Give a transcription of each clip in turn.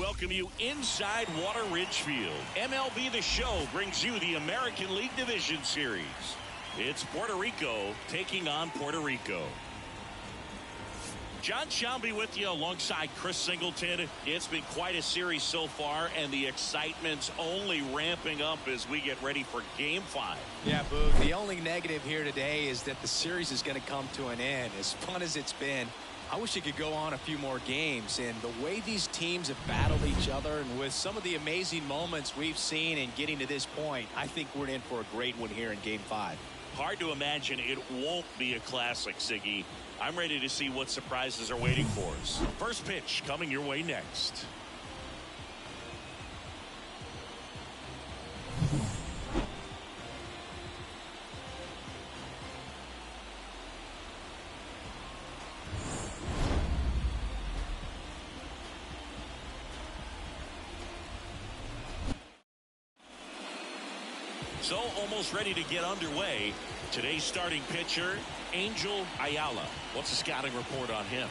welcome you inside Water Ridge Field. MLB The Show brings you the American League Division Series. It's Puerto Rico taking on Puerto Rico. John Shelby with you alongside Chris Singleton. It's been quite a series so far, and the excitement's only ramping up as we get ready for Game 5. Yeah, Boog, the only negative here today is that the series is going to come to an end. As fun as it's been, I wish it could go on a few more games. And the way these teams have battled each other, and with some of the amazing moments we've seen in getting to this point, I think we're in for a great one here in Game 5. Hard to imagine it won't be a classic, Siggy. I'm ready to see what surprises are waiting for us. First pitch coming your way next. So almost ready to get underway. Today's starting pitcher, Angel Ayala. What's the scouting report on him?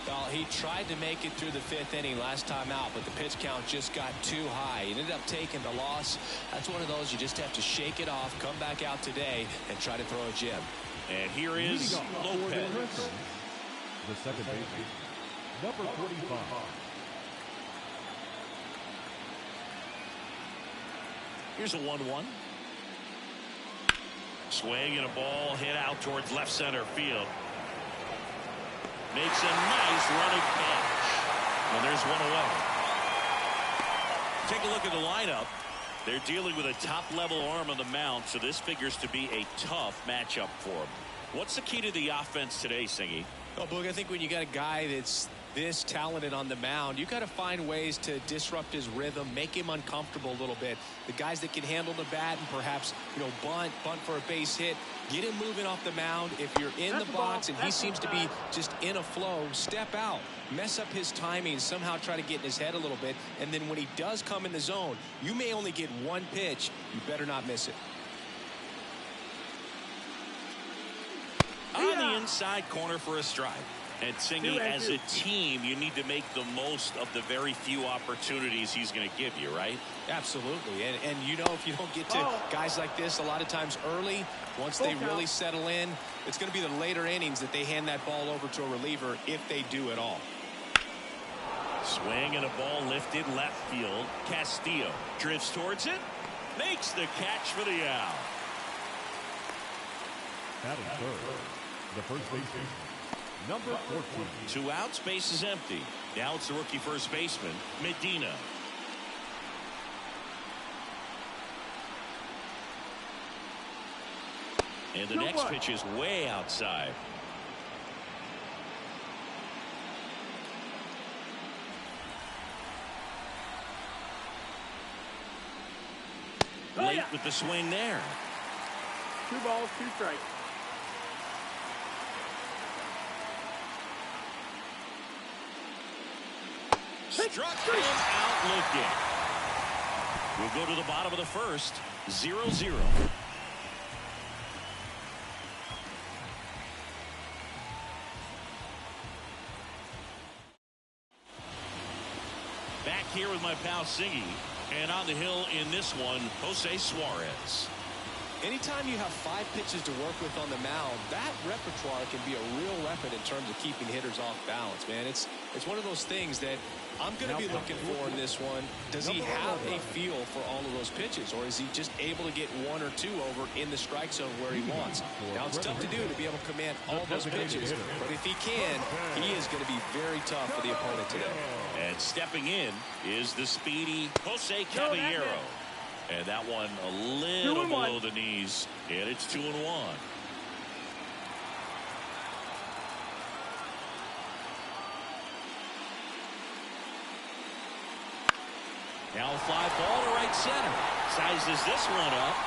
Well, he tried to make it through the 5th inning last time out, but the pitch count just got too high. He ended up taking the loss. That's one of those you just have to shake it off, come back out today, and try to throw a gem. And here is Lopez. The second baseman, number 45. Here's a 1-1. Swing and a ball hit out towards left center field. Makes a nice running catch. And there's one away. Take a look at the lineup. They're dealing with a top-level arm on the mound, so this figures to be a tough matchup for them. What's the key to the offense today, Singy? Well, Boog, I think when you got a guy that's this talented on the mound, you got to find ways to disrupt his rhythm, make him uncomfortable a little bit. The guys that can handle the bat and perhaps, bunt for a base hit, get him moving off the mound. If you're in the box and he seems to be just in a flow, step out, mess up his timing, somehow try to get in his head a little bit. And then when he does come in the zone, you may only get one pitch. You better not miss it. On the inside corner for a strike. And Singy, as a team, you need to make the most of the very few opportunities he's going to give you, right? Absolutely. And if you don't get to guys like this a lot of times early, once they really settle in, it's going to be the later innings that they hand that ball over to a reliever, if they do at all. Swing and a ball lifted left field. Castillo drifts towards it, makes the catch for the out. Batting third, the first baseman, number 14. 2 outs, base is empty. Now it's the rookie first baseman, Medina. And the next pitch is way outside. Late with the swing there. 2 balls, 2 strikes. Struck him out looking. We'll go to the bottom of the first. 0-0. Back here with my pal Singy. And on the hill in this one, Jose Suarez. Anytime you have 5 pitches to work with on the mound, that repertoire can be a real weapon in terms of keeping hitters off balance, man. It's one of those things that I'm going to be looking for in this one. Does he have a feel for all of those pitches, or is he just able to get 1 or 2 over in the strike zone where he wants? Now, it's tough to do to be able to command all those pitches, but if he can, he is going to be very tough for the opponent today. And stepping in is the speedy Jose Caballero. And that one a little below the knees. And it's 2-1. Now a fly ball to right center. Sizes this one up.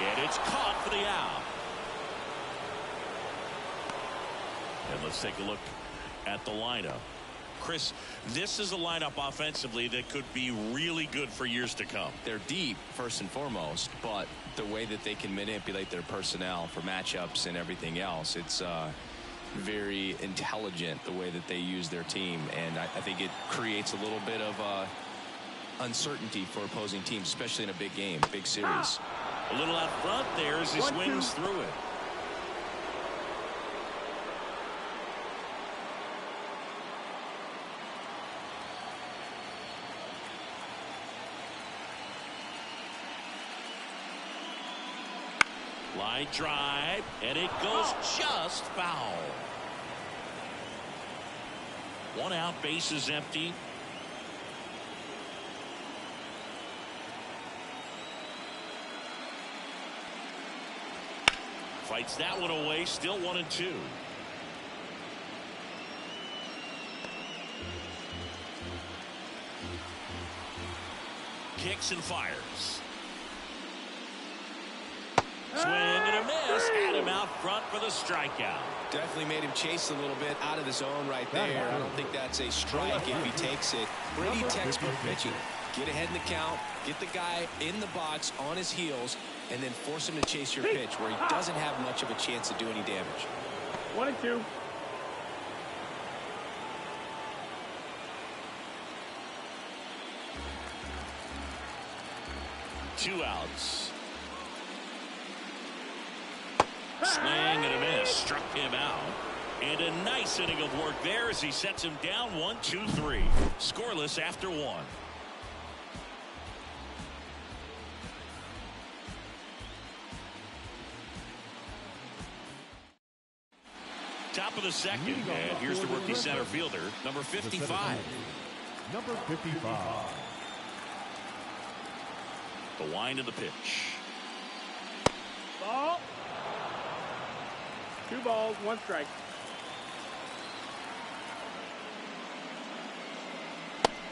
And it's caught for the out. And let's take a look at the lineup. Chris, this is a lineup offensively that could be really good for years to come. They're deep, first and foremost, but the way that they can manipulate their personnel for matchups and everything else, it's very intelligent the way that they use their team, and I think it creates a little bit of uncertainty for opposing teams, especially in a big game, big series. A little out front there as he swings through it. Line drive, and it goes just foul. One out, base is empty. Fights that one away, still 1-2. Kicks and fires. Swing and a miss. Had him out front for the strikeout. Definitely made him chase a little bit out of the zone right there. I don't think that's a strike if he takes it. Pretty textbook pitching. Get ahead in the count, get the guy in the box on his heels, and then force him to chase your pitch where he doesn't have much of a chance to do any damage. 1-2. Two outs. Swing and a miss. Struck him out. And a nice inning of work there as he sets him down 1-2-3. Scoreless after one. Top of the second, and here's the rookie center fielder, number 55. Number 55. The wind of the pitch. Ball. 2 balls, 1 strike.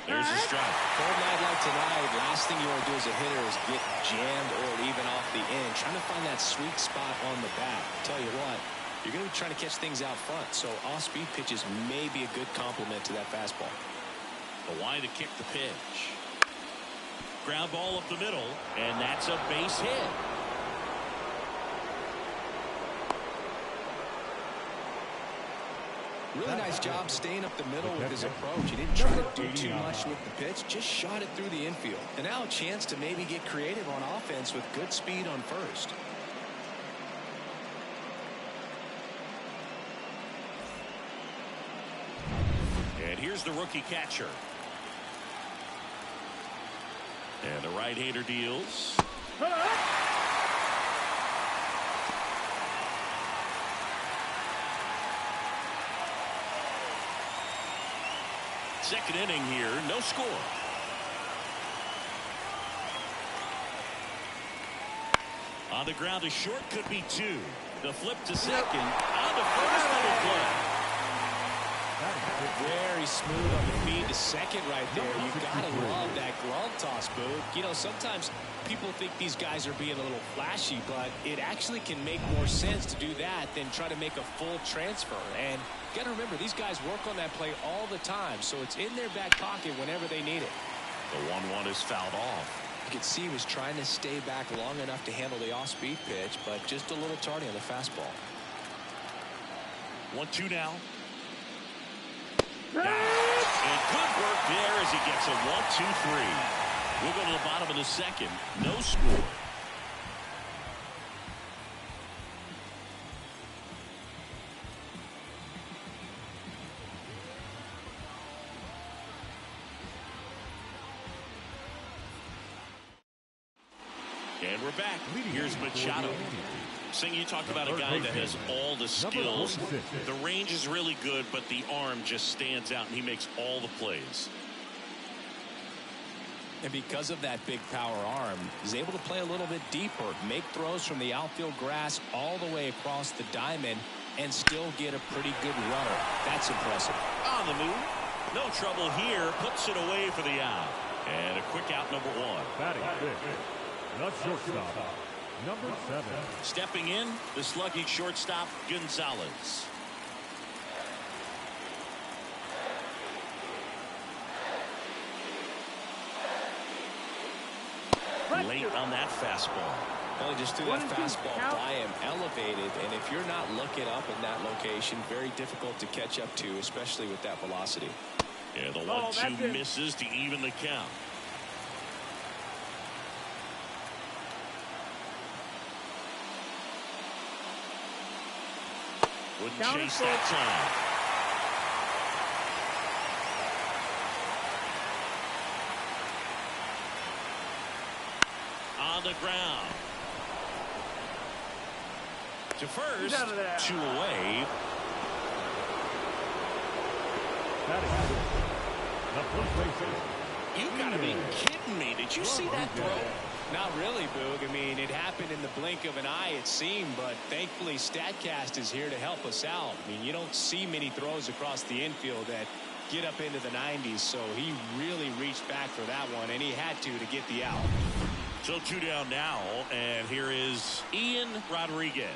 There's the strike. Cold night like tonight, last thing you want to do as a hitter is get jammed or even off the end. Trying to find that sweet spot on the bat. Tell you what, you're going to be trying to catch things out front, so off-speed pitches may be a good complement to that fastball. The wind to kick the pitch. Ground ball up the middle, and that's a base hit. Really nice job staying up the middle with his approach. He didn't try to do too much with the pitch, just shot it through the infield. And now a chance to maybe get creative on offense with good speed on first. And here's the rookie catcher. And the right-hander deals. Second inning here, no score. On the ground, a short could be 2. The flip to second. On the first, little play. Very smooth on the feed to second right there. You gotta love that glove toss, Boo. You know, sometimes people think these guys are being a little flashy, but it actually can make more sense to do that than try to make a full transfer. And you gotta remember, these guys work on that play all the time, so it's in their back pocket whenever they need it. The 1-1 is fouled off. You could see he was trying to stay back long enough to handle the off-speed pitch, but just a little tardy on the fastball. 1-2 now. And good work there as he gets a 1-2-3. We'll go to the bottom of the second. No score. And we're back. Here's Machado. Sing, you talked about a guy that has all the skills. The range is really good, but the arm just stands out, and he makes all the plays. And because of that big power arm, he's able to play a little bit deeper, make throws from the outfield grass all the way across the diamond, and still get a pretty good runner. That's impressive. On the move. No trouble here. Puts it away for the out. And a quick out, number 1. Batting fifth, the shortstop, number 7. Stepping in, the sluggy shortstop, Gonzalez. Late on that fastball. Well, he just threw that fastball by him, elevated, and if you're not looking up in that location, very difficult to catch up to, especially with that velocity. Yeah, the 1-2 misses to even the count. Wouldn't chase that time. On the ground. To first, 2 away. You gotta be kidding me. Did you see that throw? Not really, Boog. I mean, it happened in the blink of an eye, it seemed, but thankfully StatCast is here to help us out. I mean, you don't see many throws across the infield that get up into the 90s, so he really reached back for that one, and he had to get the out. So 2 down now, and here is Ian Rodriguez.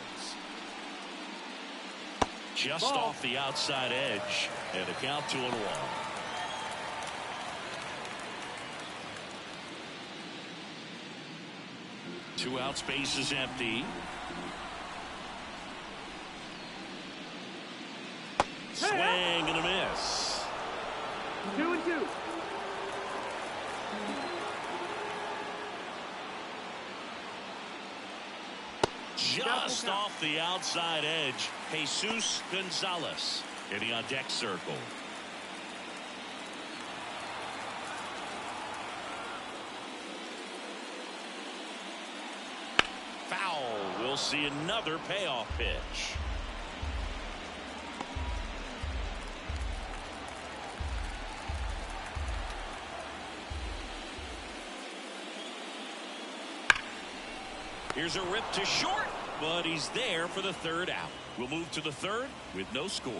Just off the outside edge, and a count 2-1. 2 outs, base is empty. Swing and a miss. 2-2. Just off the outside edge, Jesus Gonzalez hitting on deck circle. Foul. We'll see another payoff pitch. Here's a rip to short, but he's there for the 3rd out. We'll move to the 3rd with no score.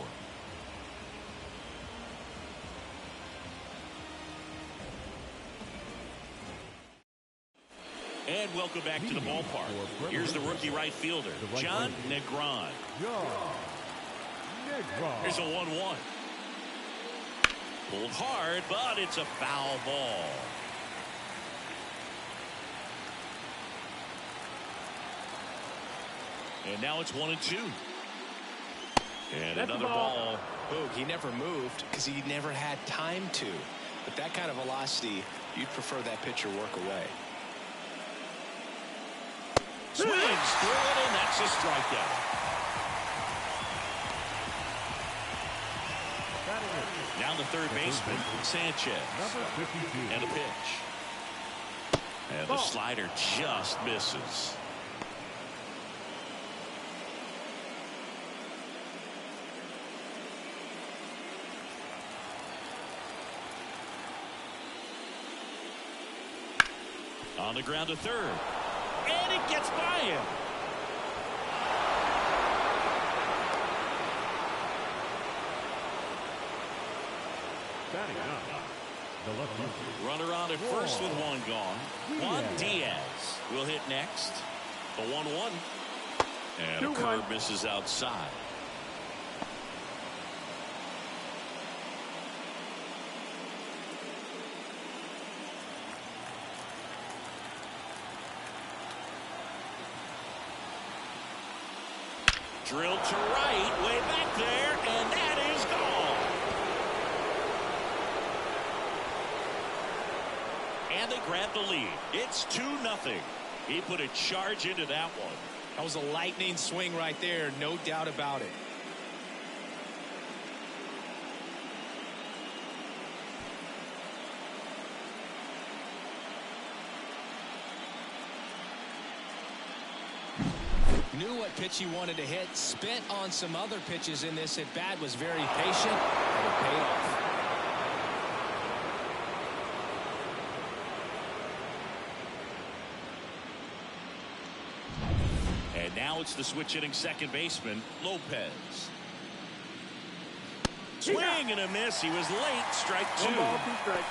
And welcome back to the ballpark. Here's the rookie right fielder, John Negron. Here's a 1-1. Pulled hard, but it's a foul ball. And now it's 1-2. And another ball. Boog, he never moved because he never had time to. But that kind of velocity, you'd prefer that pitcher work away. Swings through it, and that's a strikeout. Now the 3rd baseman, Sanchez. And a pitch. And the slider just misses. On the ground to 3rd. And it gets by him. Runner on at first with 1 gone. Juan Diaz will hit next. The 1-1. And a curve misses outside. Drilled to right, way back there, and that is gone. And they grab the lead. It's 2-0. He put a charge into that one. That was a lightning swing right there, no doubt about it. Knew what pitch he wanted to hit, spent on some other pitches in this at bat, was very patient, and it paid off. And now it's the switch hitting 2nd baseman, Lopez. Swing and a miss. He was late. Strike 2. 1 ball, 2 strikes.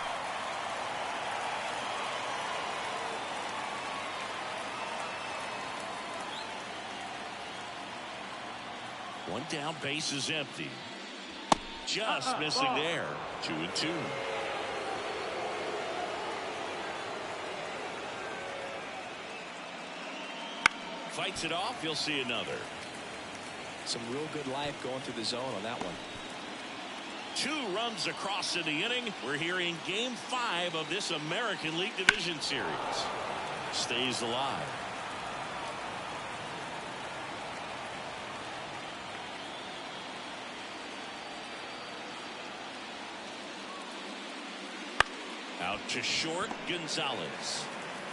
One down, base is empty. Just missing there. 2-2. fights it off. He'll see another. Some real good life going through the zone on that one. 2 runs across in the inning. We're here in Game 5 of this American League Division Series. Stays alive. Out to short, Gonzalez.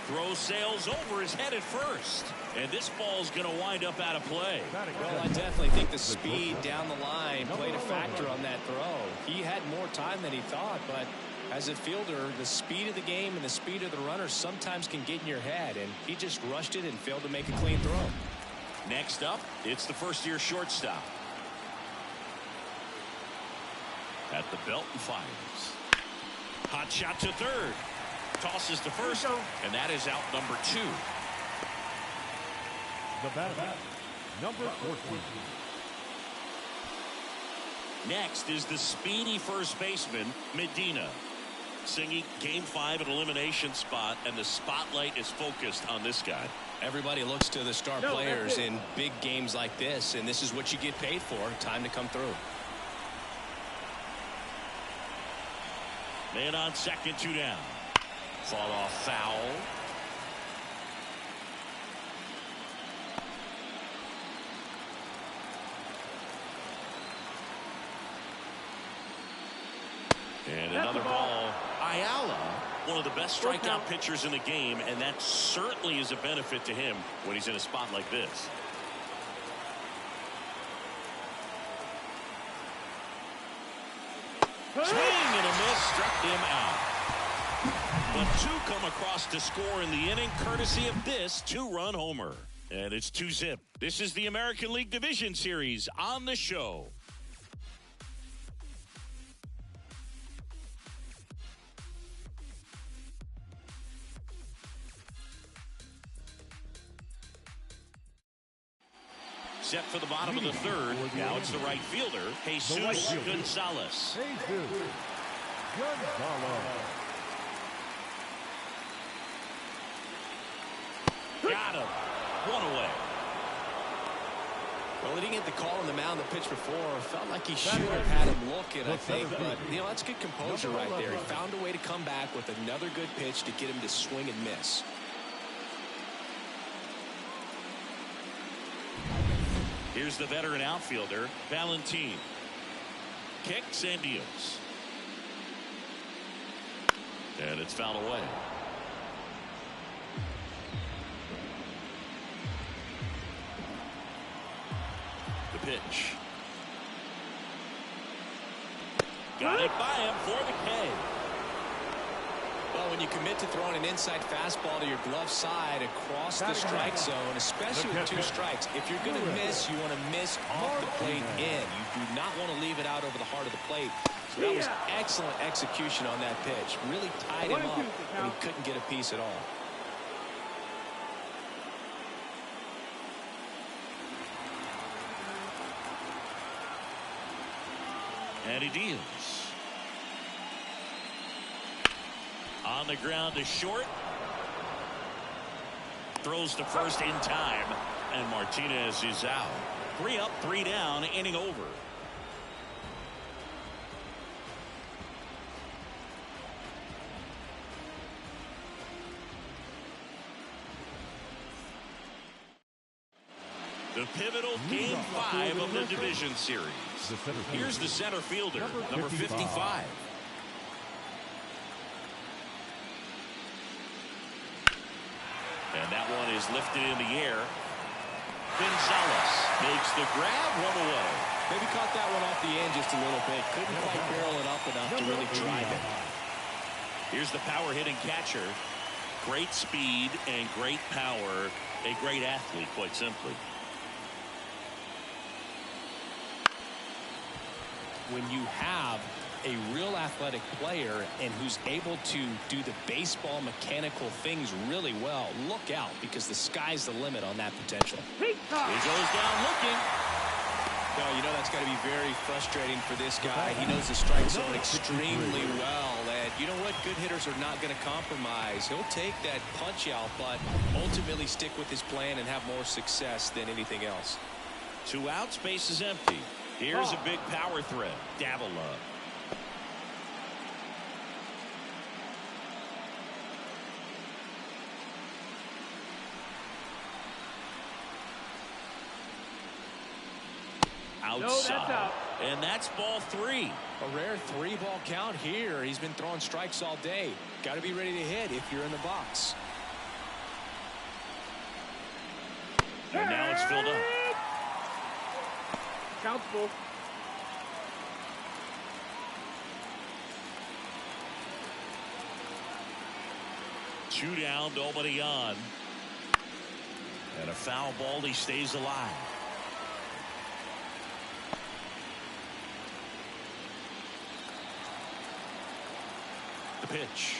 Throw sails over his head at first. And this ball's going to wind up out of play. Well, I definitely think the speed down the line played a factor on that throw. He had more time than he thought, but as a fielder, the speed of the game and the speed of the runner sometimes can get in your head, and he just rushed it and failed to make a clean throw. Next up, it's the first-year shortstop. At the belt and fires. Hot shot to third. Tosses to first, and that is out number 2. The batter, number 14. Next is the speedy first baseman, Medina. Singing Game 5 an elimination spot, and the spotlight is focused on this guy. Everybody looks to the star players in big games like this, and this is what you get paid for. Time to come through. Man on second, 2 down. Fought off foul. And another ball. Ayala, one of the best strikeout pitchers in the game, and that certainly is a benefit to him when he's in a spot like this. Swing and a miss, struck him out. But 2 come across to score in the inning, courtesy of this 2-run homer. And it's 2-zip. This is the American League Division Series on the show. Set for the bottom of the third. Now it's the right fielder, Jesus Gonzalez. Got him. 1 away. Well, he didn't get the call on the mound the pitch before. Felt like he should have had him looking, I think. But, that's good composure right there. He found a way to come back with another good pitch to get him to swing and miss. Here's the veteran outfielder, Valentin. Kicks and deals. And it's fouled away. The pitch. Got it by him for the K. Well, when you commit to throwing an inside fastball to your glove side across the strike zone, especially with 2 strikes, if you're going to miss, you want to miss off the plate in. You do not want to leave it out over the heart of the plate. So that was excellent execution on that pitch. Really tied him up, and he couldn't get a piece at all. And he deals. On the ground to short. Throws to first in time. And Martinez is out. 3 up, 3 down, inning over. The pivotal Game 5 of the Division Series. Here's the center fielder, number 55. And that one is lifted in the air. Gonzalez makes the grab, 1 away. Maybe caught that one off the end just a little bit. Couldn't quite barrel it up enough to really drive it. Here's the power hitting catcher. Great speed and great power. A great athlete, quite simply. When you have a real athletic player and who's able to do the baseball mechanical things really well, look out, because the sky's the limit on that potential. He goes down looking. No, you know that's got to be very frustrating for this guy. He knows the strike zone extremely well. And you know what? Good hitters are not going to compromise. He'll take that punch out, but ultimately stick with his plan and have more success than anything else. 2 outs, base is empty. Here's a big power threat. Davila. Outside. No, that's out. And that's ball 3. A rare 3-ball count here. He's been throwing strikes all day. Got to be ready to hit if you're in the box. And now it's filled up. Count's full. Two down, nobody on. And a foul ball, he stays alive. The pitch.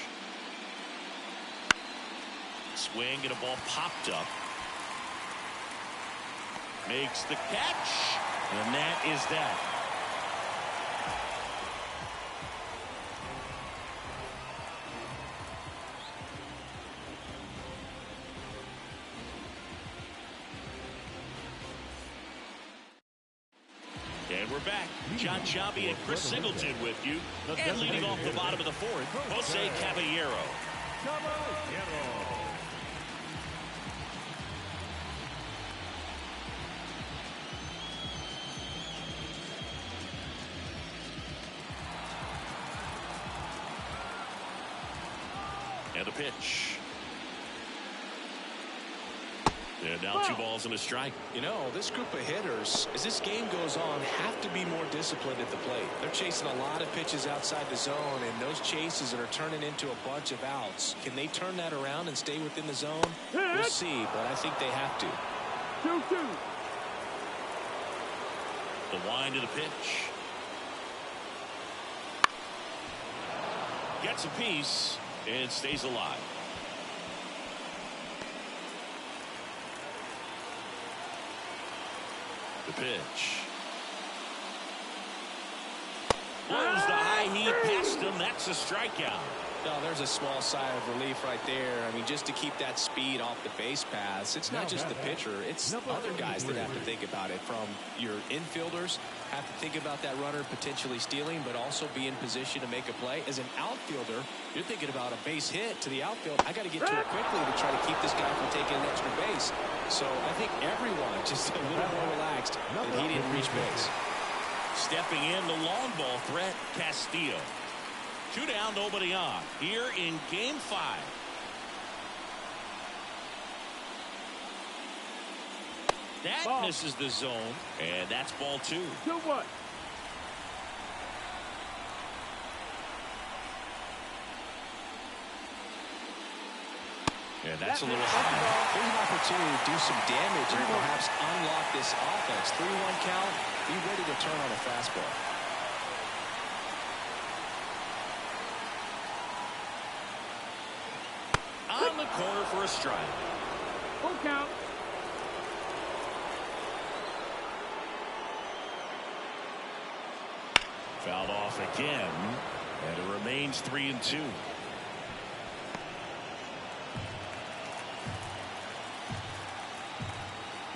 Swing and a ball popped up. Makes the catch. And that is that. And we're back. John Chabi and Chris Singleton with you. And leading off the bottom of the 4th, Jose Caballero. And a pitch. And now 2 balls and a strike. You know, this group of hitters, as this game goes on, have to be more disciplined at the plate. They're chasing a lot of pitches outside the zone, and those chases that are turning into a bunch of outs. Can they turn that around and stay within the zone? We'll see, but I think they have to. 2-2. The wind of the pitch. Gets a piece and stays alive. The pitch. Blows the high heat past him. That's a strikeout. No, there's a small sigh of relief right there. I mean, just to keep that speed off the base paths. It's not just the pitcher. It's other guys that have to think about it. From your infielders have to think about that runner potentially stealing, but also be in position to make a play. As an outfielder, you're thinking about a base hit to the outfield. I got to get to it quickly to try to keep this guy from taking an extra base. So I think everyone just a little more relaxed that he didn't reach base. Stepping in, the long ball threat, Castillo. 2 down, nobody on. Here in Game 5. That misses the zone, and that's ball 2. 2-1. And that's a little high. There's an opportunity to do some damage and perhaps unlock this offense. 3-1 count. Be ready to turn on a fastball. On the corner for a strike. Full count. Fouled off again, and it remains 3-2.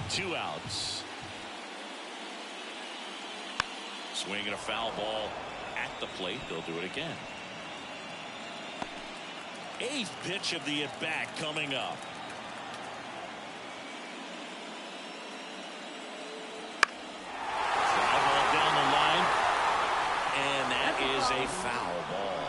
Two outs. Swinging a foul ball at the plate. They'll do it again. 8th pitch of the at-bat coming up. Fly ball down the line, and that is a foul ball.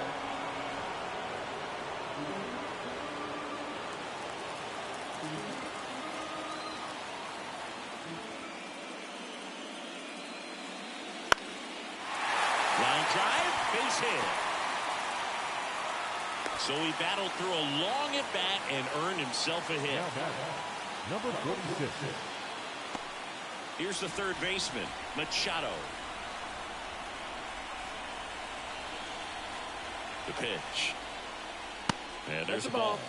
Line drive, base hit. So he battled through a long at-bat and earned himself a hit. Number 46. Here's the third baseman, Machado. The pitch. And there's a ball.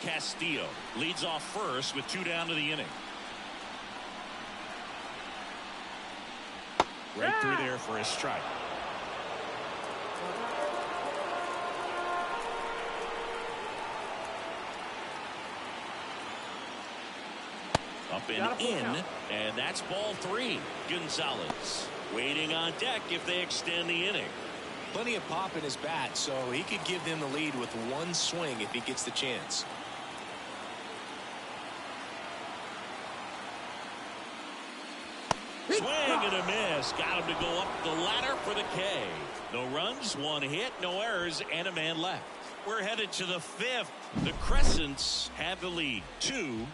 Castillo leads off first with 2 down to the inning. Right through there for a strike. Up and in, and that's ball 3. Gonzalez waiting on deck if they extend the inning. Plenty of pop in his bat, so he could give them the lead with 1 swing if he gets the chance. Swing and a miss. Got him to go up the ladder for the K. No runs, 1 hit, no errors, and a man left. We're headed to the 5th. The Crescents have the lead 2-0.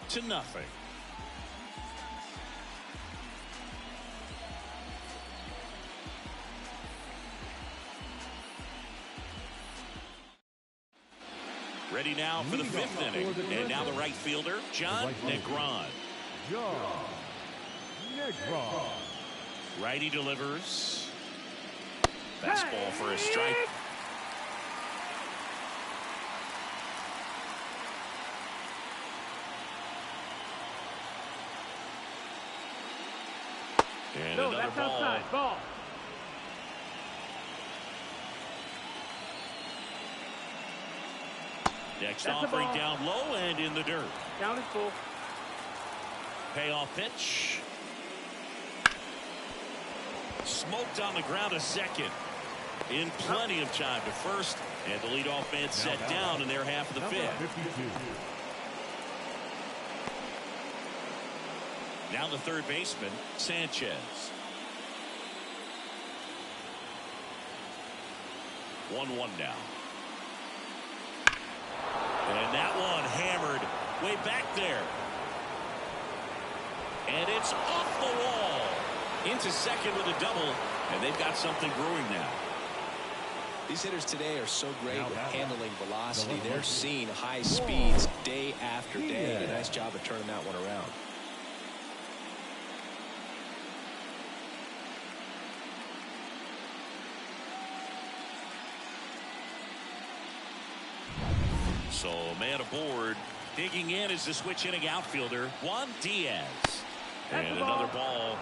Ready now for the 5th inning. And now the right fielder, John Negron. John Negron. Righty delivers. Fastball for a strike. And No, another that's ball. outside. Ball. Next That's offering the ball. down low and in the dirt. Count is full. Payoff pitch. Smoked on the ground a second. In plenty of time to first. And the leadoff man set down in their half of the 5th. 52. Now the third baseman, Sanchez. 1-1 now. And that one hammered way back there. And it's off the wall. Into second with a double. And they've got something brewing now. These hitters today are so great with handling velocity. They're seeing high speeds day after day. A nice job of turning that one around. So man aboard. Digging in is the switch hitting outfielder Juan Diaz. And another ball.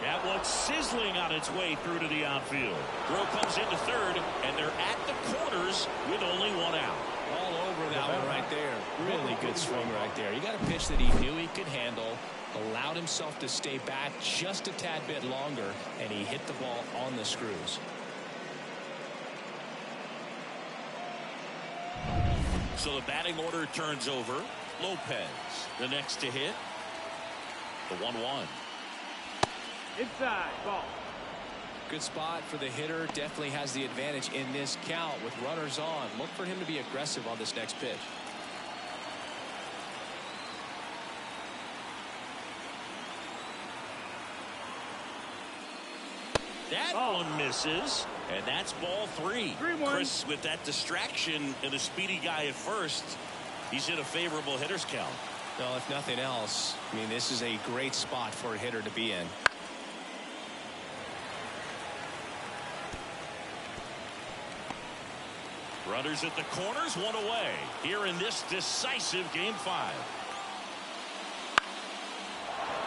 That one's sizzling on its way through to the outfield. Throw comes into third, and they're at the corners with only 1 out. All over that one right there. Really good swing right there. You got a pitch that he knew he could handle, allowed himself to stay back just a tad bit longer, and he hit the ball on the screws. So the batting order turns over. Lopez, the next to hit. The 1-1. Inside. Ball. Good spot for the hitter. Definitely has the advantage in this count with runners on. Look for him to be aggressive on this next pitch. That one misses, and that's ball 3. 3-1. Chris, with that distraction and a speedy guy at first, he's in a favorable hitter's count. Well, if nothing else, I mean, this is a great spot for a hitter to be in. Runners at the corners, 1 away here in this decisive game 5.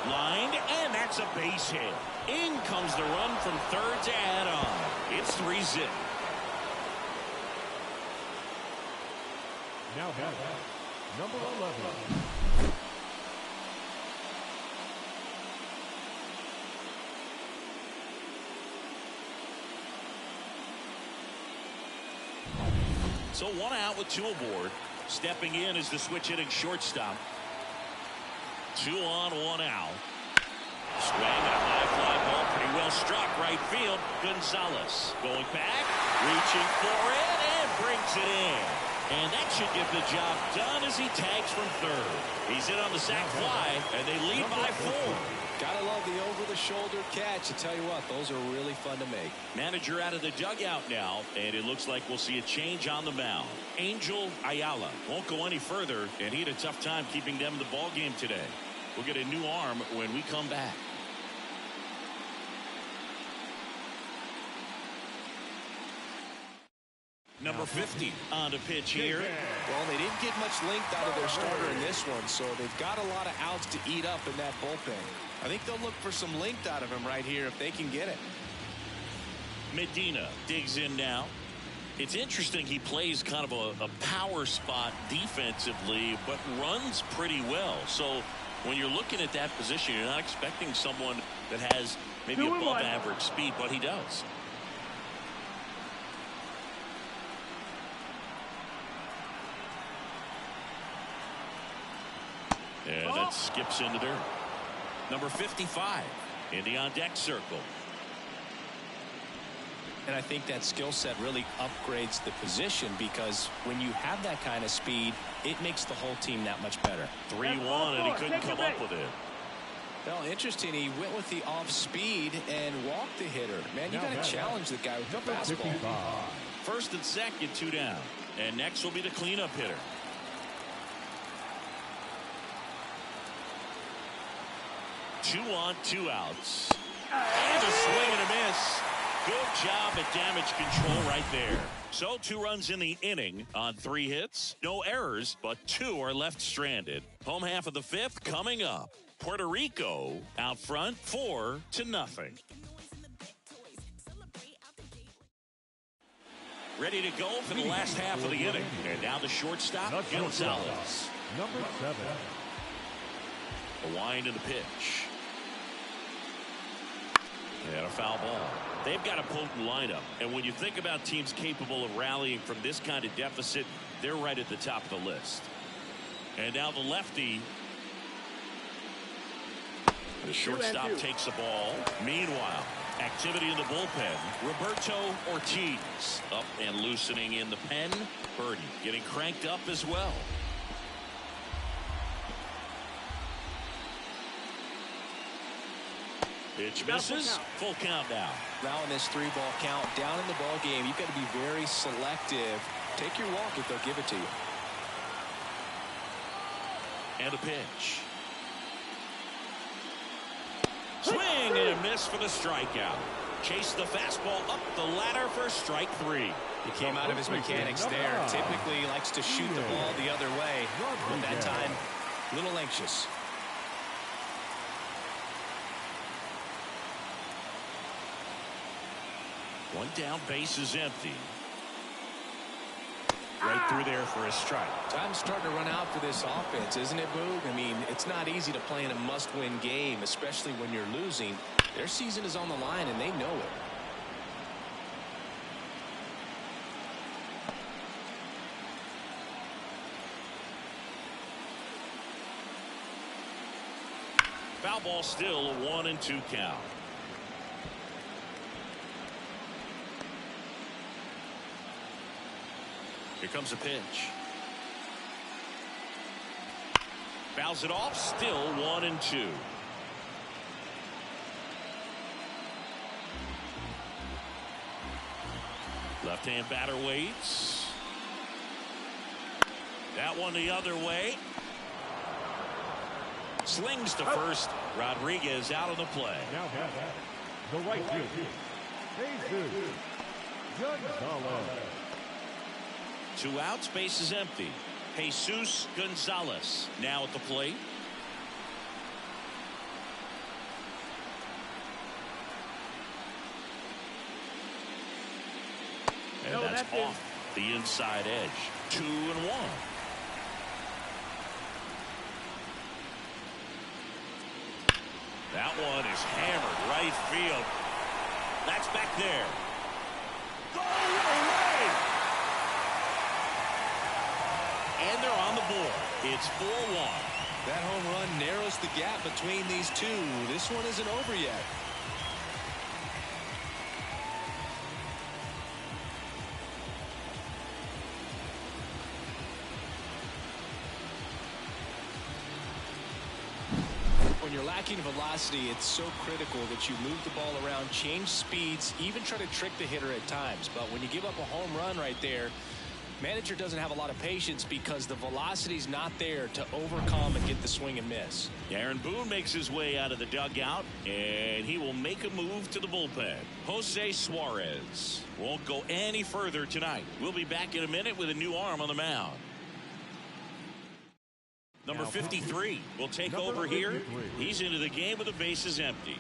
Lined, and that's a base hit. In comes the run from third to add on. It's 3-zip. Now batting, number 11. So 1 out with 2 aboard. Stepping in is the switch hitting shortstop. 2 on, 1 out. Swing and a high fly ball, pretty well struck right field. Gonzalez going back, reaching for it, and brings it in. And that should get the job done as he tags from third. He's in on the sac fly, and they lead by 4. Gotta love the over-the-shoulder catch. I tell you what, those are really fun to make. Manager out of the dugout now, and it looks like we'll see a change on the mound. Angel Ayala won't go any further, and he had a tough time keeping them in the ball game today. We'll get a new arm when we come back. Number 50 on the pitch here. Well, they didn't get much length out of their starter in this one, so they've got a lot of outs to eat up in that bullpen. I think they'll look for some length out of him right here if they can get it. Medina digs in now. It's interesting, he plays kind of a power spot defensively, but runs pretty well. So when you're looking at that position, you're not expecting someone that has maybe above average speed, but he does. And that skips into dirt. Number 55 in the on-deck circle. And I think that skill set really upgrades the position, because when you have that kind of speed, it makes the whole team that much better. 3-1, and he couldn't come up with it. Well, interesting. He went with the off speed and walked the hitter. Man, you got to challenge the guy with the fastball. First and second, 2 down. And next will be the cleanup hitter. Two on, 2 outs. And a swing and a miss. Good job at damage control right there. So 2 runs in the inning on 3 hits. No errors, but 2 are left stranded. Home half of the 5th coming up. Puerto Rico out front 4-0. Ready to go for the last half of the inning. And now the shortstop, Gonzalez. Number 7. A wind in the pitch. And a foul ball. They've got a potent lineup. And when you think about teams capable of rallying from this kind of deficit, they're right at the top of the list. And now the lefty. The shortstop takes the ball. Meanwhile, activity in the bullpen. Roberto Ortiz up and loosening in the pen. Birdie getting cranked up as well. Pitch misses. Full count now. Now in this 3-ball count, down in the ball game, you've got to be very selective. Take your walk if they'll give it to you. And a pitch. Swing and a miss for the strikeout. Chase the fastball up the ladder for strike 3. He came out of his mechanics there. Typically he likes to shoot the ball the other way, but that time a little anxious. One down, base is empty. Right through there for a strike. Time's starting to run out for this offense, isn't it, Boog? I mean, it's not easy to play in a must-win game, especially when you're losing. Their season is on the line, and they know it. Foul ball still, a 1-2 count. Here comes a pitch. Fouls it off, still 1-2. Left-hand batter waits. That one the other way. Slings to first. Rodriguez out of the play. Now the right field. Jesus Gonzalez. 2 outs, base is empty. Jesus Gonzalez now at the plate. And that's off the inside edge. 2-1. That one is hammered right field. That's back there. Go away! And they're on the board. It's 4-1. That home run narrows the gap between these two. This one isn't over yet. When you're lacking velocity, it's so critical that you move the ball around, change speeds, even try to trick the hitter at times. But when you give up a home run right there, manager doesn't have a lot of patience because the velocity's not there to overcome and get the swing and miss. Aaron Boone makes his way out of the dugout, and he will make a move to the bullpen. Jose Suarez won't go any further tonight. We'll be back in a minute with a new arm on the mound. Number 53 will take over here. He's into the game with the bases empty.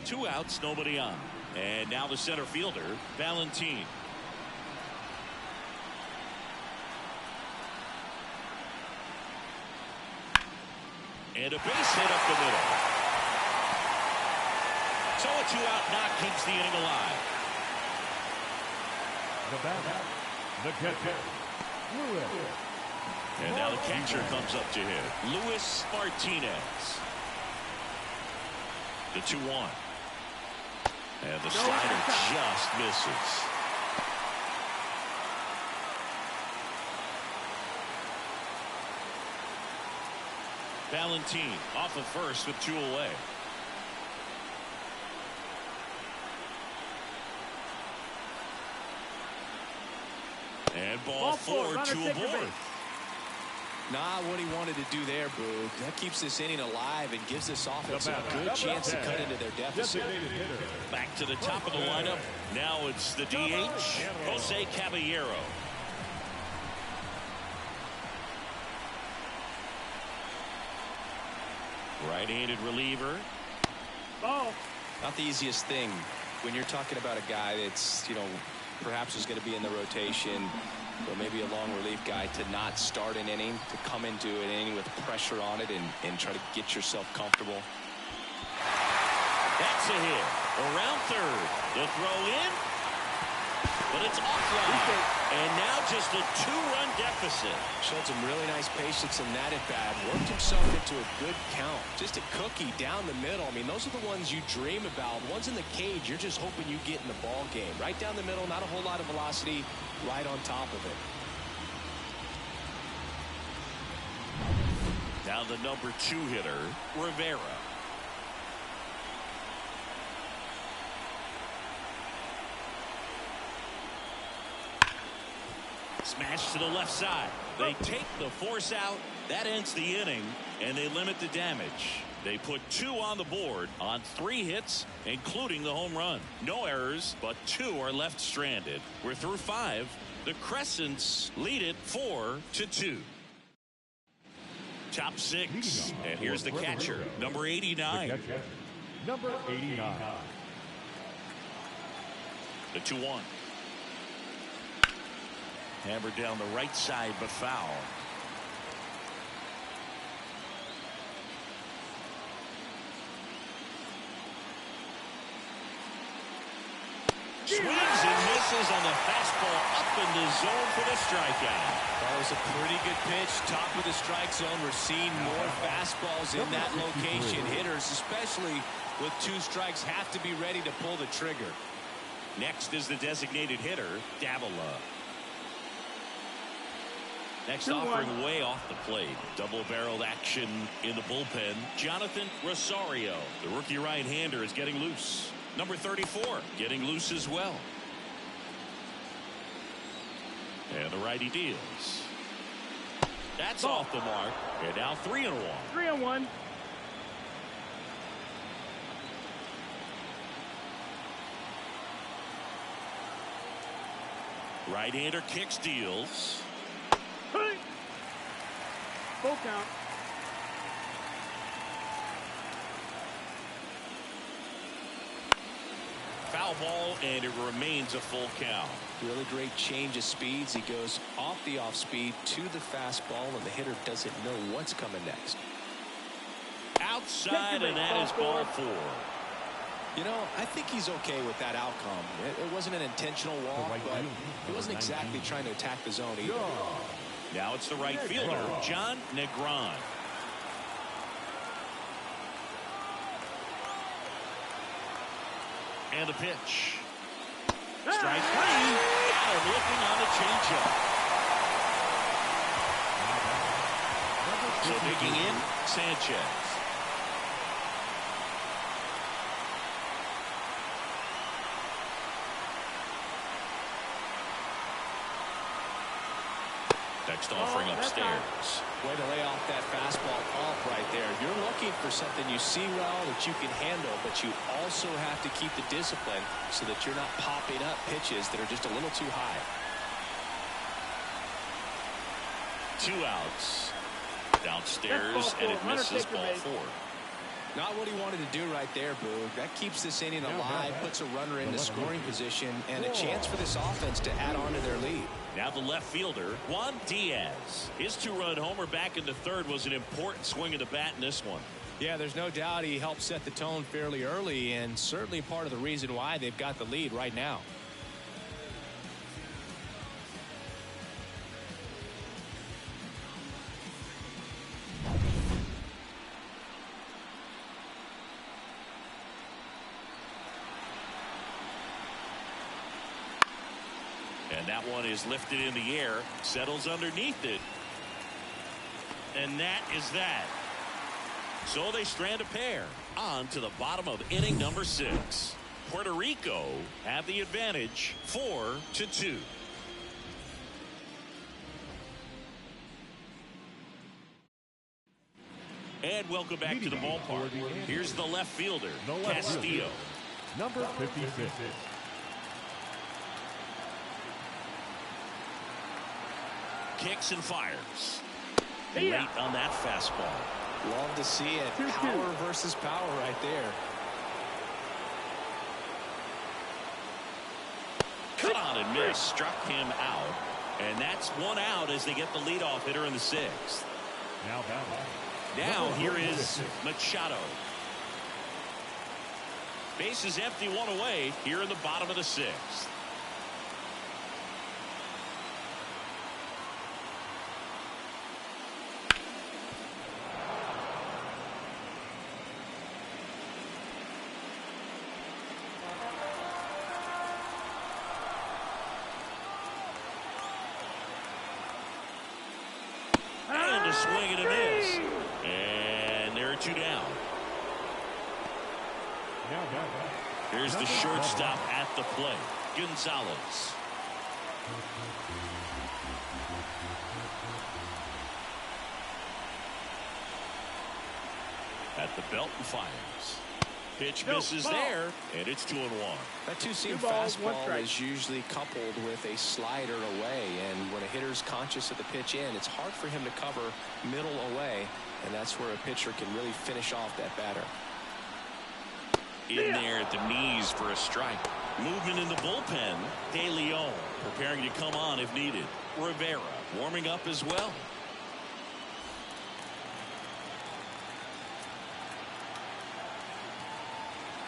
Two outs, nobody on. And now the center fielder, Valentin. And a base hit up the middle. So a two-out knock keeps the inning alive. The batter, the catcher, Luis. And now the catcher comes up to hit. Luis Martinez. The 2-1. And the slider just misses. Valentin off of first with 2 away. And ball 4, 2 aboard. Not what he wanted to do there, Boog. That keeps this inning alive and gives this offense a good chance to cut into their deficit. Back to the top of the lineup. Now it's the DH, Jose Caballero. Right-handed reliever. Ball. Not the easiest thing when you're talking about a guy that's, perhaps is going to be in the rotation, or maybe a long relief guy, to not start an inning, to come into an inning with pressure on it and try to get yourself comfortable. That's a hit. Around third. The throw in, but it's offline. And now just a 2-run deficit. Showed some really nice patience in that at-bat. Worked himself into a good count. Just a cookie down the middle. I mean, those are the ones you dream about. The ones in the cage, you're just hoping you get in the ball game. Right down the middle, not a whole lot of velocity, right on top of it. Now the number 2 hitter, Rivera. Smash to the left side. They take the force out. That ends the inning, and they limit the damage. They put 2 on the board on 3 hits, including the home run. No errors, but 2 are left stranded. We're through 5. The Crescents lead it 4-2. Top 6. And here's the catcher, number 89. Number 89. The 2-1. Hammered down the right side, but foul. Swings and misses on the fastball up in the zone for the strikeout. That was a pretty good pitch. Top of the strike zone. We're seeing more fastballs in that location. Hitters, especially with 2 strikes, have to be ready to pull the trigger. Next is the designated hitter, Davila. Next offering way off the plate. Double-barreled action in the bullpen. Jonathan Rosario, the rookie right-hander, is getting loose. Number 34 getting loose as well. And the righty deals. That's off the mark. And now 3-1. 3-1. Right-hander kicks, deals. Full count. Foul ball, and it remains a full count. Really great change of speeds. He goes off the off speed to the fastball, and the hitter doesn't know what's coming next. Outside, and that is ball 4. I think he's okay with that outcome. It wasn't an intentional walk, but he wasn't exactly trying to attack the zone either. Now it's the right fielder, John Negron. And a pitch. Strike three. Got him looking on the changeup. So digging in, Sanchez. Next offering upstairs. Way to lay off that fastball off right there. You're looking for something you see well that you can handle, but you also have to keep the discipline so that you're not popping up pitches that are just a little too high. 2 outs. Downstairs, and it misses ball 4. Not what he wanted to do right there, Boog. That keeps this inning alive, puts a runner in the scoring position, and a chance for this offense to add on to their lead. Now the left fielder, Juan Diaz. His 2-run homer back in the third was an important swing of the bat in this one. Yeah, there's no doubt he helped set the tone fairly early, and certainly part of the reason why they've got the lead right now. And that one is lifted in the air, settles underneath it. And that is that. So they strand a pair. On to the bottom of inning number 6. Puerto Rico have the advantage 4-2. And welcome back to the ballpark. Here's the left fielder, Castillo. Number 56. Kicks and fires. Late on that fastball. Love to see it. Power versus power right there. Cut on and miss. Struck him out. And that's 1 out as they get the leadoff hitter in the 6th. Now here is Machado. Base is empty, 1 away here in the bottom of the 6th. And a swing and a miss. And there are 2 down. Here's the shortstop at the plate, Gonzalez. At the belt and fires. Pitch misses there, and it's 2-1. That two-seam fastball is usually coupled with a slider away, and when a hitter's conscious of the pitch in, it's hard for him to cover middle away, and that's where a pitcher can really finish off that batter. In there at the knees for a strike. Movement in the bullpen. De Leon preparing to come on if needed. Rivera warming up as well.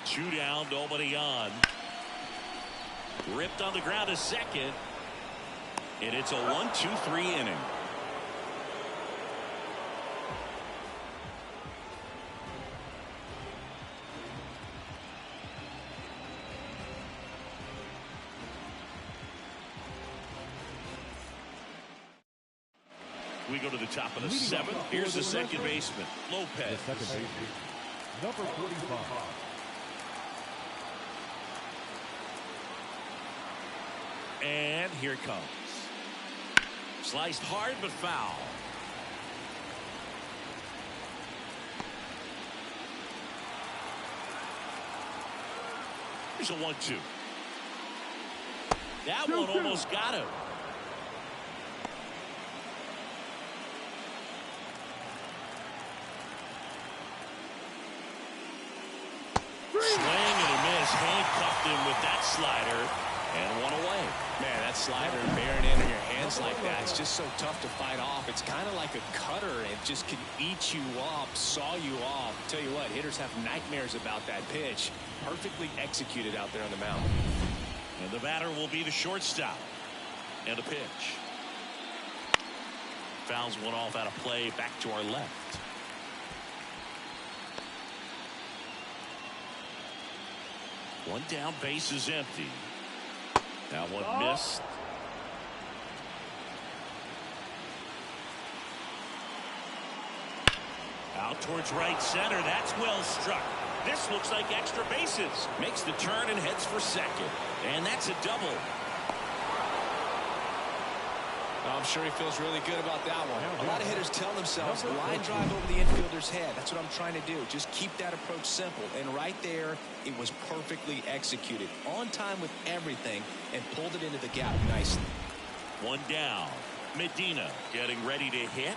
Two down, nobody on. Ripped on the ground a second. And it's a 1-2-3 inning. We go to the top of the 7th. Here's the second baseman, Lopez. Number 45. And here it comes. Sliced hard but foul. Here's a 1-2. That one almost got him. Swing and a miss. Handcuffed him with that slider. And 1 away. Man, that slider bearing in your hands like that, it's just so tough to fight off. It's kind of like a cutter. It just can eat you up, saw you off. Tell you what, hitters have nightmares about that pitch. Perfectly executed out there on the mound. And the batter will be the shortstop. And a pitch. Fouls one off out of play back to our left. One down, base is empty. That one missed. Out towards right center. That's well struck. This looks like extra bases. Makes the turn and heads for second. And that's a double. I'm sure he feels really good about that one. A lot of hitters tell themselves, line drive over the infielder's head. That's what I'm trying to do. Just keep that approach simple. And right there, it was perfectly executed. On time with everything and pulled it into the gap nicely. One down. Medina getting ready to hit.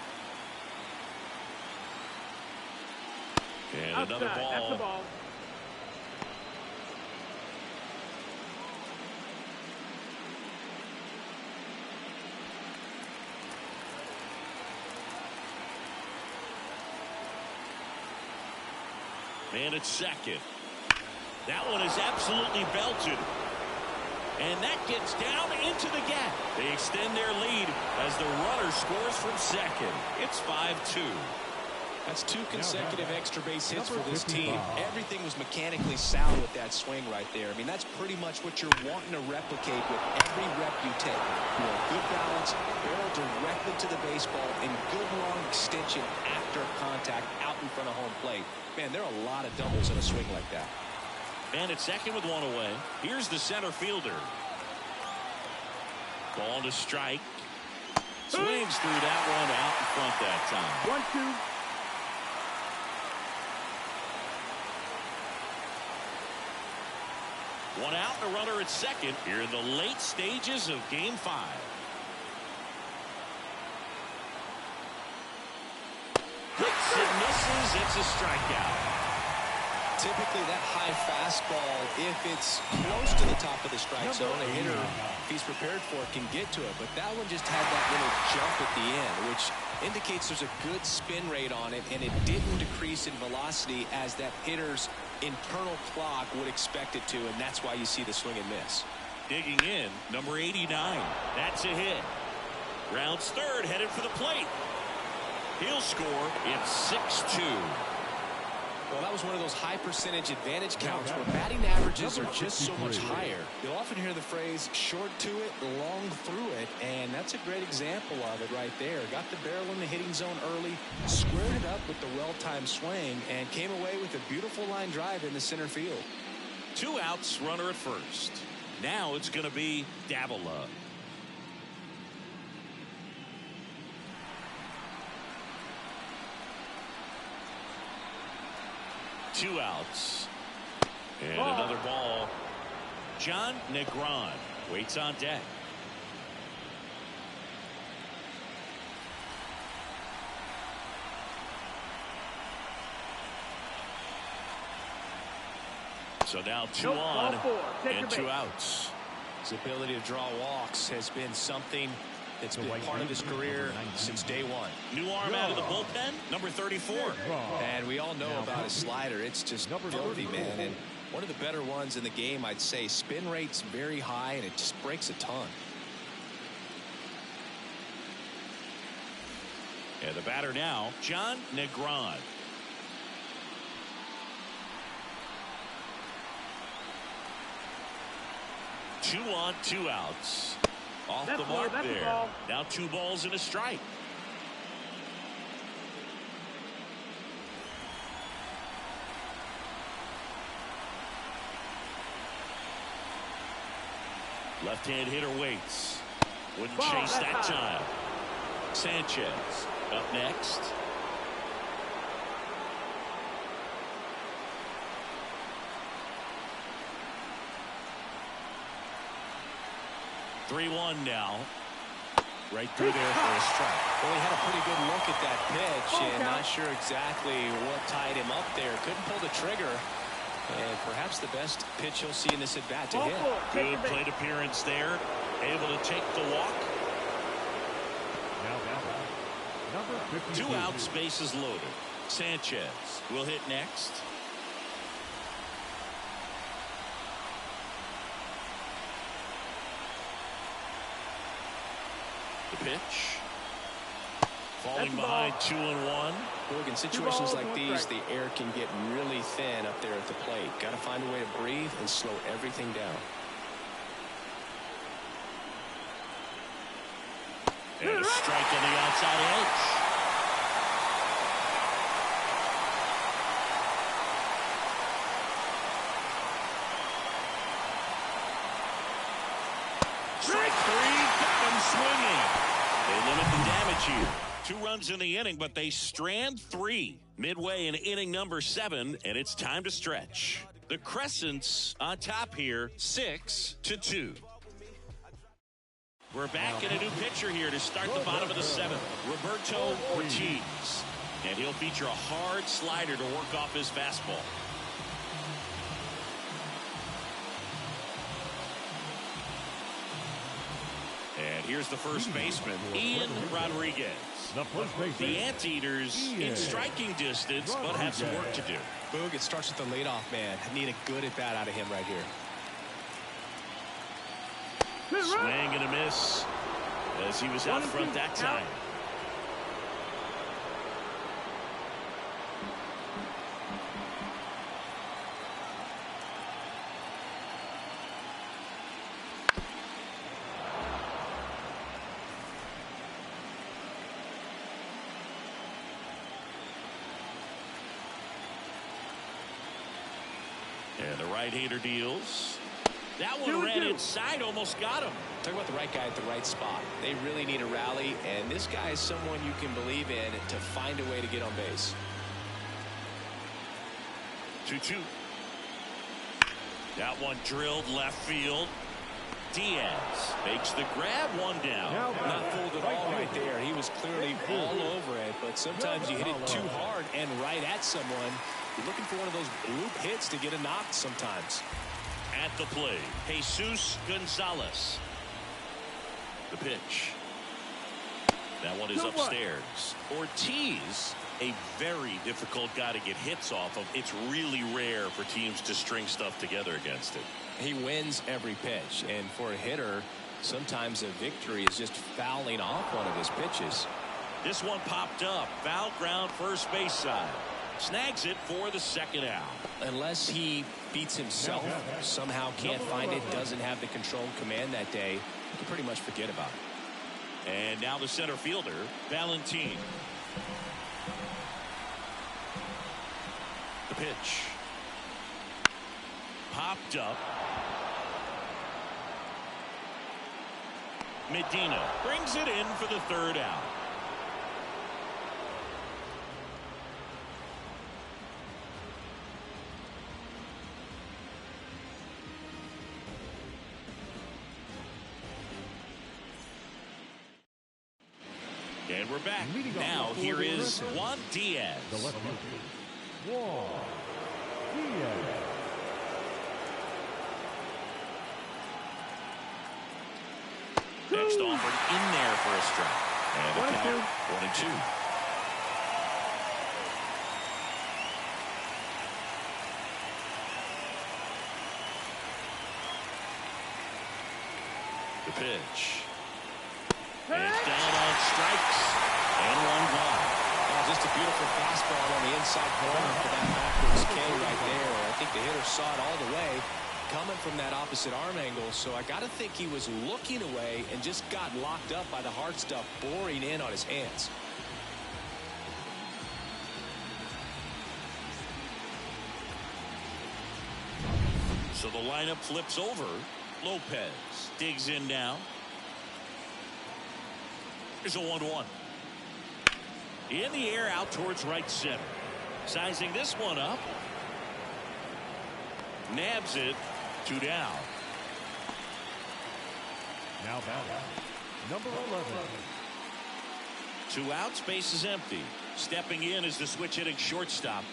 And Outside. another ball. That's the ball. Man at second. That one is absolutely belted. And that gets down into the gap. They extend their lead as the runner scores from second. It's 5-2. That's 2 consecutive extra base hits for this team. Everything was mechanically sound with that swing right there. I mean, that's pretty much what you're wanting to replicate with every rep you take. You know, good balance, barrel directly to the baseball, and good long extension after contact out in front of home plate. Man, there are a lot of doubles in a swing like that. And at second with one away. Here's the center fielder. Ball to strike. Swings through that one out in front that time. 1-2. One out and a runner at second here in the late stages of Game 5. Hits and misses. It's a strikeout. Typically that high fastball, if it's close to the top of the strike zone, a hitter, if he's prepared for it, can get to it. But that one just had that little jump at the end, which indicates there's a good spin rate on it, and it didn't decrease in velocity as that hitter's internal clock would expect it to, and that's why you see the swing and miss. Digging in, number 89. That's a hit. Rounds third, headed for the plate. He'll score. It's 6-2. Well, that was one of those high percentage advantage counts where batting averages are just so much higher. You'll often hear the phrase short to it, long through it, and that's a great example of it right there. Got the barrel in the hitting zone early, squared it up with the well-timed swing, and came away with a beautiful line drive in the center field. 2 outs, runner at first. Now it's going to be Davila. Two outs. And another ball. John Negron waits on deck. So now 2 on and 2 outs. His ability to draw walks has been something that's been part of his career since day one. New arm out of the bullpen, number 34. And we all know about his slider. It's just filthy, man. And one of the better ones in the game, I'd say. Spin rate's very high, and it just breaks a ton. And the batter now, John Negron. Two on, 2 outs. Off the mark there. Now 2 balls and a strike. Left-hand hitter waits. Wouldn't chase that time. Sanchez up next. Three-one now. Right through there for a strike. Well, he had a pretty good look at that pitch, and not sure exactly what tied him up there. Couldn't pull the trigger. And perhaps the best pitch you'll see in this at-bat to hit. Good plate appearance there. Able to take the walk. 2 outs, bases loaded. Sanchez will hit next. The pitch. Falling behind 2-1. Look, in situations like these, the air can get really thin up there at the plate. Got to find a way to breathe and slow everything down. And a strike on the outside edge. Strike 3, got him swinging. They limit the damage here. 2 runs in the inning, but they strand 3 midway in inning number 7, and it's time to stretch. The Crescents on top here, 6-2. We're back in a new pitcher here to start the bottom of the 7th. Roberto Ortiz. And he'll feature a hard slider to work off his fastball. And here's the first baseman, Ian Rodriguez. The Anteaters in striking distance, but have some work to do. Boog, it starts with the leadoff man. I need a good at-bat out of him right here. Swing and a miss as he was out front that time. And the right-hander deals. That one ran inside, almost got him. Talk about the right guy at the right spot. They really need a rally, and this guy is someone you can believe in to find a way to get on base. 2-2. That one drilled left field. Diaz makes the grab, 1 down. Not fooled at all right there. He was clearly all over it, but sometimes you hit it too hard and right at someone. You're looking for one of those bloop hits to get a knock sometimes. At the plate, Jesus Gonzalez. The pitch. That one is upstairs. Ortiz, a very difficult guy to get hits off of. It's really rare for teams to string stuff together against it. He wins every pitch, and for a hitter, sometimes a victory is just fouling off one of his pitches. This one popped up. Foul ground, first base side. Snags it for the 2nd out. Unless he beats himself, somehow can't find it, doesn't have the control and command that day, you can pretty much forget about it. And now the center fielder, Valentin. The pitch. Popped up. Medina brings it in for the 3rd out. And we're back. Now here is Juan Diaz. The left fielder, Juan Diaz. Next offered in there for a strike. And the count, 1-2. The pitch. And it's down on strikes. And 1 gone. Oh, just a beautiful fastball on the inside corner for that backwards K right there. I think the hitter saw it all the way coming from that opposite arm angle. So I got to think he was looking away and just got locked up by the hard stuff boring in on his hands. So the lineup flips over. Lopez digs in now. Here's a 1-1. In the air out towards right center. Sizing this one up. Nabs it. 2 down. Now batting, number 11. 2 outs, base is empty. Stepping in is the switch hitting shortstop.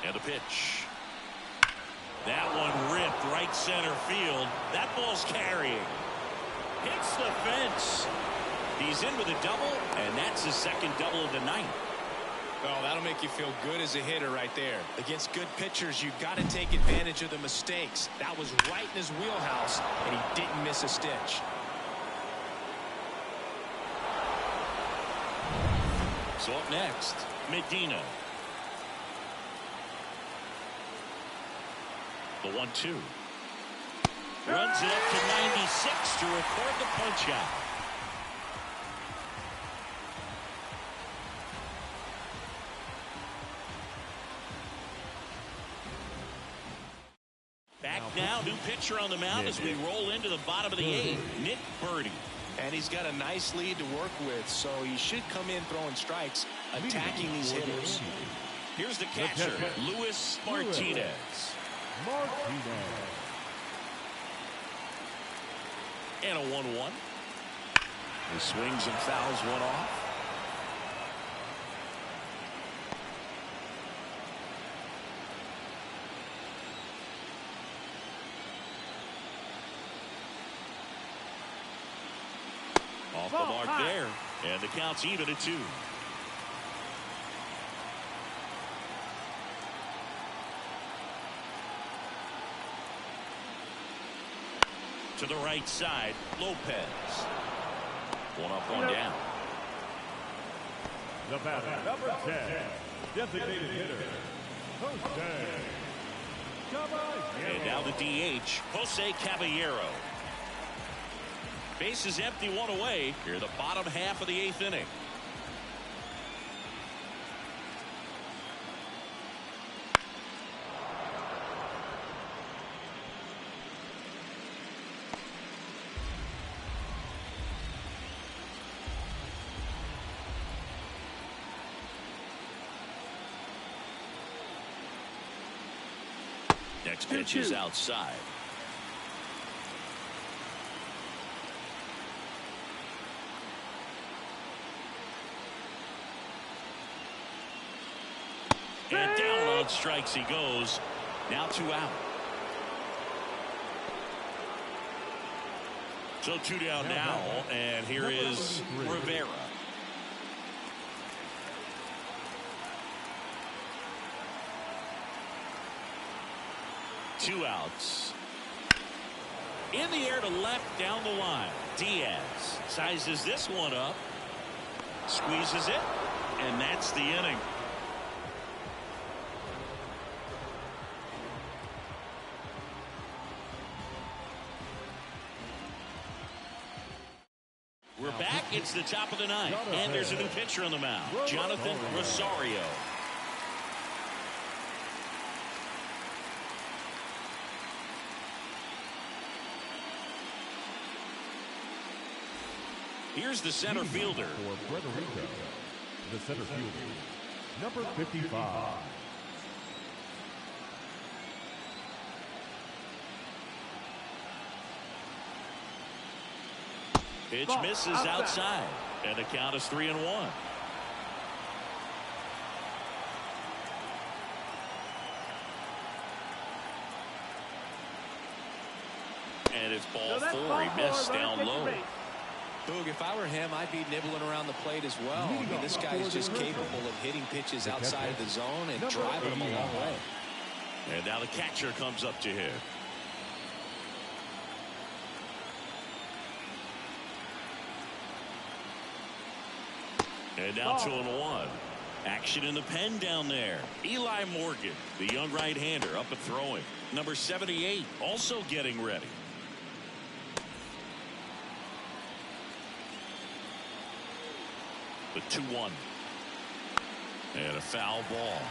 And the pitch. That one ripped right center field. That ball's carrying. Hits the fence. He's in with a double, and that's his 2nd double of the night. Oh, that'll make you feel good as a hitter right there. Against good pitchers, you've got to take advantage of the mistakes. That was right in his wheelhouse, and he didn't miss a stitch. So up next, Medina. The 1-2. Runs it up to 96 to record the punch out. Back now, new pitcher on the mound as we roll into the bottom of the 8th, Nick Birdie. And he's got a nice lead to work with, so he should come in throwing strikes, attacking these hitters. Here's the catcher, Luis Martinez. And a 1-1. He swings and fouls one off. Off the mark there. And the count's even at 2. To the right side, Lopez. One up, one down. The batter, number 10, designated hitter, Jose. And now the DH, Jose Caballero. Base is empty, one away. Here, the bottom half of the 8th inning. Next pitch is outside. And down on strikes he goes. Now 2 out. So 2 down now, and here is Rivera. Two outs. In the air to left down the line. Diaz sizes this one up. Squeezes it. And that's the inning. We're back. It's the top of the 9th. And there's a new pitcher on the mound. Jonathan Rosario. Here's the center fielder. For Puerto Rico, the center fielder, number 55. Pitch misses outside. And the count is 3-1. And it's ball 4. He missed down low. Boog, if I were him, I'd be nibbling around the plate as well. I mean, this guy is just capable of hitting pitches outside of the zone and driving them a long way. And now the catcher comes up to him. And now 2-1. Action in the pen down there. Eli Morgan, the young right-hander, up and throwing. Number 78, also getting ready. The 2-1. And a foul ball.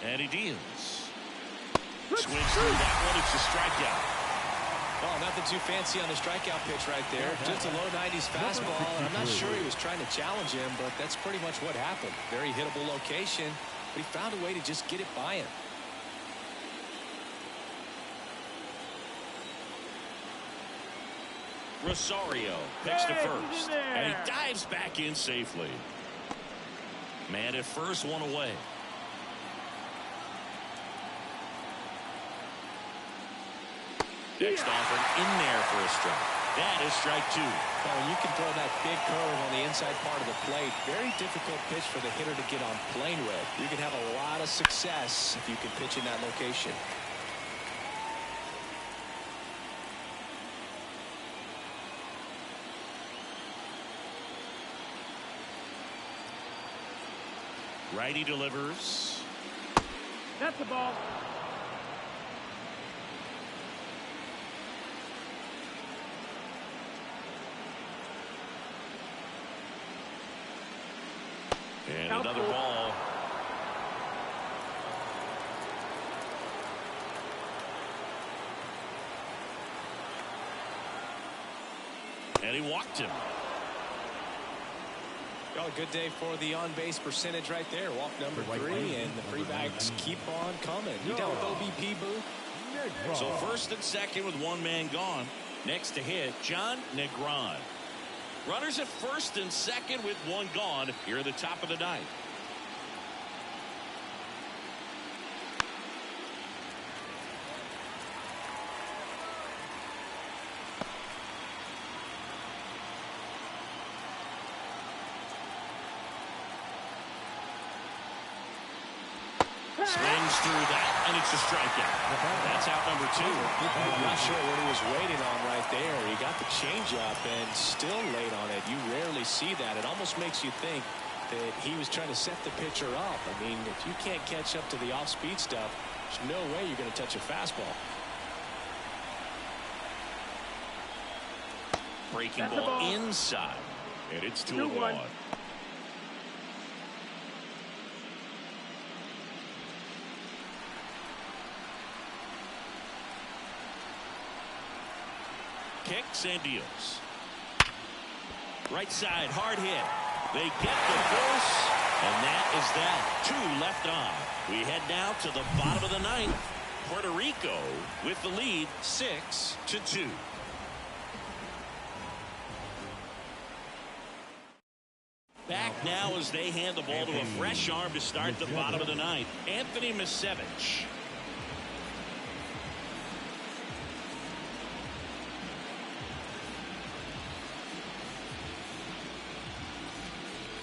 And he deals. Swings through that one. It's a strikeout. Well, nothing too fancy on the strikeout pitch right there. Just a low 90s fastball. And I'm not sure he was trying to challenge him, but that's pretty much what happened. Very hittable location, but he found a way to just get it by him. Rosario picks to first. And he dives back in safely. Man at first, one away. Next offering in there for a strike. That is strike 2. Well, you can throw that big curve on the inside part of the plate. Very difficult pitch for the hitter to get on plane with. You can have a lot of success if you can pitch in that location. Righty delivers. That's the ball. And another ball. And he walked him. Well, a good day for the on-base percentage right there. Walk number 3, and the free bags keep on coming. You down with OBP, Boo? So first and second with one man gone. Next to hit, John Negron. Runners at first and second with one gone here at the top of the ninth. Swings through that, and it's a strikeout. That's out number 2. I'm not sure what he was waiting on right there. He got the changeup and still late on it. You rarely see that. It almost makes you think that he was trying to set the pitcher up. I mean, if you can't catch up to the off-speed stuff, there's no way you're going to touch a fastball. Breaking ball inside, and it's 2-1. Kicks and deals. Right side, hard hit. They get the first, and that is that. 2 left on. We head now to the bottom of the ninth. Puerto Rico with the lead, 6-2. Back now as they hand the ball to a fresh arm to start the bottom of the ninth. Anthony Misevich.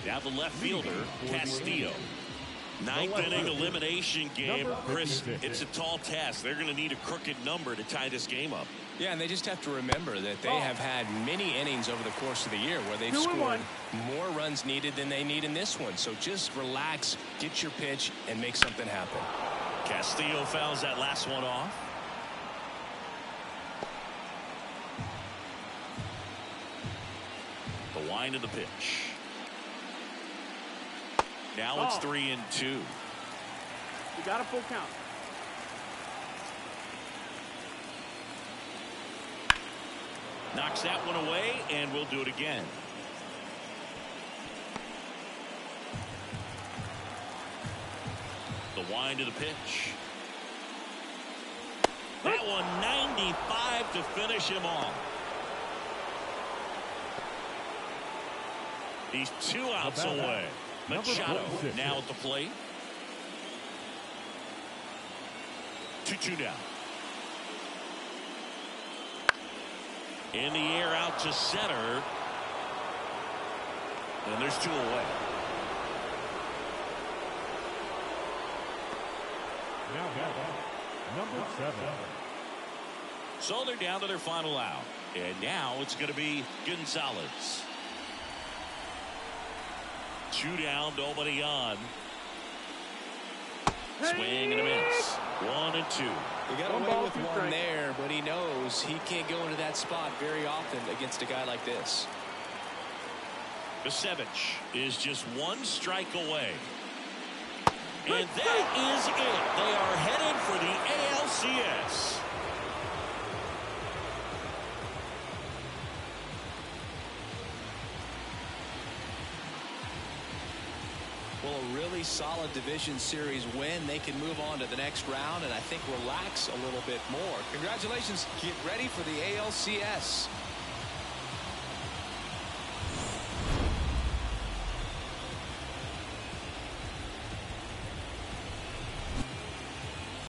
Now the left fielder, Castillo. Ninth inning elimination game. Chris, it's a tall task. They're going to need a crooked number to tie this game up. Yeah, and they just have to remember that they have had many innings over the course of the year where they've scored more runs needed than they need in this one. So just relax, get your pitch, and make something happen. Castillo fouls that last one off. The wind of the pitch. Now it's 3-2. You got a full count. Knocks that one away, and we'll do it again. The wind of the pitch. That one 95 to finish him off. He's 2 outs away. Machado now at the plate. 2-2 down. In the air out to center. And there's 2 away. Now number 7. So they're down to their final out. And now it's going to be Gonzalez. 2 down, nobody on. Swing and a miss. 1-2. He got away with one there, but he knows he can't go into that spot very often against a guy like this. Misevich is just 1 strike away. And that is it. They are headed for the ALCS. Well, a really solid division series win. They can move on to the next round and I think relax a little bit more. Congratulations. Get ready for the ALCS.